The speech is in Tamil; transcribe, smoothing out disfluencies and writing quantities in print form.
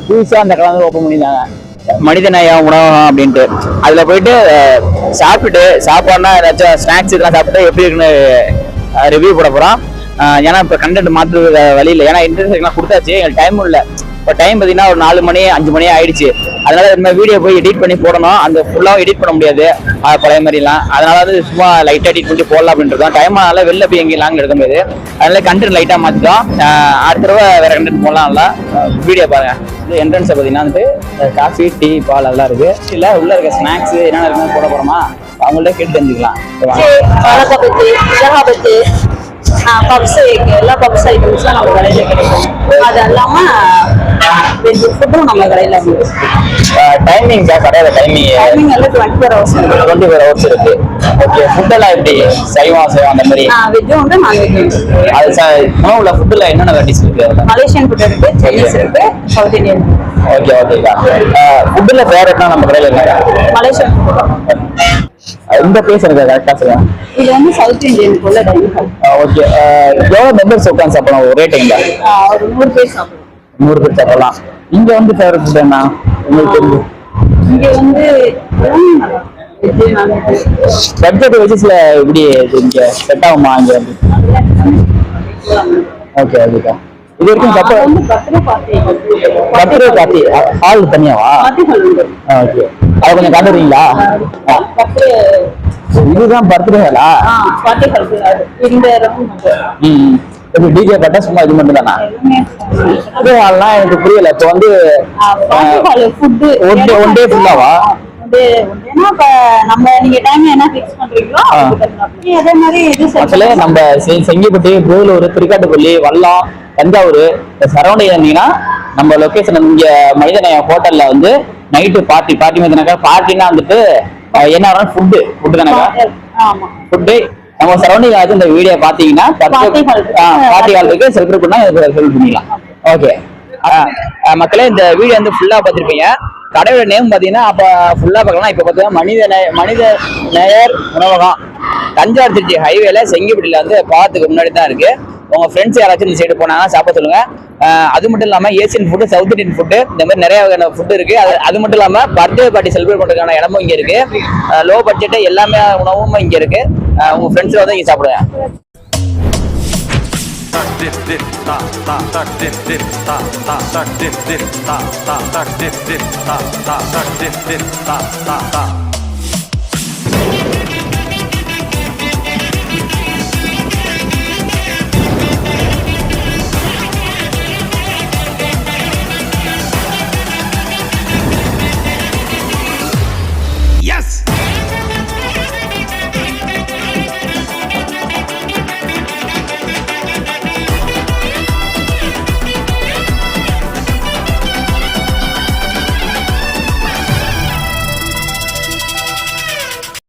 புதுசாக அந்த கடை வந்து ஓப்பன் பண்ணியிருந்தாங்க, மனிதநேய உணவகம் அப்படின்ட்டு. அதில் போயிட்டு சாப்பிட்டுட்டு சாப்பாடுனா ஏதாச்சும் ஸ்நாக்ஸ் இதெல்லாம் சாப்பிட்டு எப்படி இருக்குன்னு ரிவ்யூ போட போகிறோம். ஏன்னா இப்போ கண்டென்ட் மாற்றுறது வழி இல்லை, ஏன்னா இன்டர்வியூலாம் கொடுத்தாச்சு, எங்களுக்கு டைமும் இல்லை. இப்போ டைம் பார்த்தீங்கன்னா ஒரு 4 மணி 5 மணி ஆயிடுச்சு. அதனால இந்த வீடியோ போய் எடிட் பண்ணி போடணும், அந்த ஃபுல்லாகவும் எடிட் பண்ண முடியாது பழைய மாதிரிலாம். அதனால வந்து சும்மா லைட்டாக எடிட் பண்ணி போடலாம் அப்படின்றதும் டைம் ஆனால வெளில போய் எங்கேயும் லாங் எடுக்க முடியாது. அதனால கண்டென்ட் லைட்டாக மாற்றிட்டோம். அடுத்த தடவை வேறு கண்டென்ட் போடலாம். நல்லா வீடியோ பாருங்க. இது என்ட்ரன்ஸை பார்த்தீங்கன்னா வந்து காஃபி டீ பால் எல்லாம் இருக்கு. இல்லை உள்ள இருக்க ஸ்நாக்ஸ் என்னென்ன இருக்குன்னு போட போகிறோமா அவங்கள்ட்ட கேட்டு தெரிஞ்சுக்கலாம். பப்ஸ் எல்லா பப்ஸ் ஐட்டம்ஸும் நம்ம கடையில் கிடைக்கும். அது இல்லாமல் ஃபுட்டும் நம்ம கடையில் டைமிங் கடையோட டைமிங் எல்லாம் 24 hours 24 hours இருக்கு. ஓகே, ஃபுட்டெல்லாம் எப்படி சைவம் அந்த மாதிரி வெஜ்ஜும் உண்டு நான்வெஜ்ஜும் உண்டு. அது உணவுல ஃபுட்டில் என்னென்ன வெரைட்டிஸ் இருக்கு? மலேசியன் ஃபுட் இருக்கு, சைனீஸ் இருக்கு, சவுத் இந்தியன். ஓகே ஓகேக்கா. ஃபுட்டில் ஃபேவரட்னா நம்ம கடையில் இருக்காங்க மலேசியன் ஃபுட். இந்த பிளேஸ் எனக்கு கரெக்டாக சொல்லுங்க. இது வந்து சவுத் இந்தியனுக்குள்ள டைனிங் ஹால். ஓகே, எவ்வளோ மெம்பர்ஸ் உட்காந்து சாப்பிடலாம் ஒரே டைம்ல? ஒரு 100 பேர் சாப்பிடலாம். 100 பேர் சாப்பிடலாம். இங்க வந்து ஃபேவரட் ஃபுட் என்ன உங்களுக்கு தெரிஞ்சு? இங்க வந்து பட்ஜெட் வச்சுல எப்படி இங்க செட் ஆகுமா? இங்க வந்து ஓகே ஓகேக்கா. இது வரைக்கும் பர்த்டே பார்ட்டி ஹால் தனியாவா? ஓகே, அது கொஞ்சம் காட்டுறீங்களா? இதுதான் பர்த்டே ஹாலா? டிஜே பாட்டா சும்மா இது மட்டும் தானா? எனக்கு புரியல. இப்போ வந்து ஒன் டே ஃபுல்லாவா? நம்ம செங்கிப்பட்டி, புதூர், திருக்காட்டுப்பள்ளி, வல்லம், தஞ்சாவூர் சரௌண்டிங் இருந்தீங்கன்னா நம்ம லொகேஷன் இங்க மனிதநேய ஹோட்டல்ல வந்து நைட்டு பார்ட்டி மதினாக்கா. பார்ட்டினா வந்துட்டு என்ன ஃபுட்டு கணக்கா? ஃபுட்டு நம்ம சரௌண்டிங் ஆச்சு. இந்த வீடியோ பாத்தீங்கன்னா பார்ட்டி ஹால் இருக்கு, செலிப்ரேட் பண்ணா செலிப்ரேட் பண்ணிக்கலாம். ஓகே மக்களே, இந்த வீடியோ வந்து ஃபுல்லா பார்த்துருப்பீங்க. கடையோட நேம் பாத்தீங்கன்னா அப்ப ஃபுல்லா பார்க்கலாம். இப்ப பாத்தீங்கன்னா மனித நேயர் உணவகம் தஞ்சாவூர் திருச்சி ஹைவேல செங்கிப்பட்டியில வந்து பாத்துக்கு முன்னாடி தான் இருக்கு. உங்க ஃப்ரெண்ட்ஸ் யாராச்சும் இந்த சைடு போனாங்கன்னா சாப்பிட சொல்லுங்க. அது மட்டும் இல்லாம Asian food, south Indian food, இந்த மாதிரி நிறைய வகையான ஃபுட்டு இருக்கு. அது மட்டும் இல்லாம பர்த்டே பார்ட்டி செலிப்ரேட் பண்றதுக்கான இடமும் இங்க இருக்கு. லோ பட்ஜெட் எல்லாமே உணவும் இங்க இருக்கு. உங்க ஃப்ரெண்ட்ஸ் வந்து இங்க சாப்பிடுங்க. dip dip ta ta ta dip dip ta ta ta dip dip ta ta ta dip dip ta ta ta dip dip ta ta ta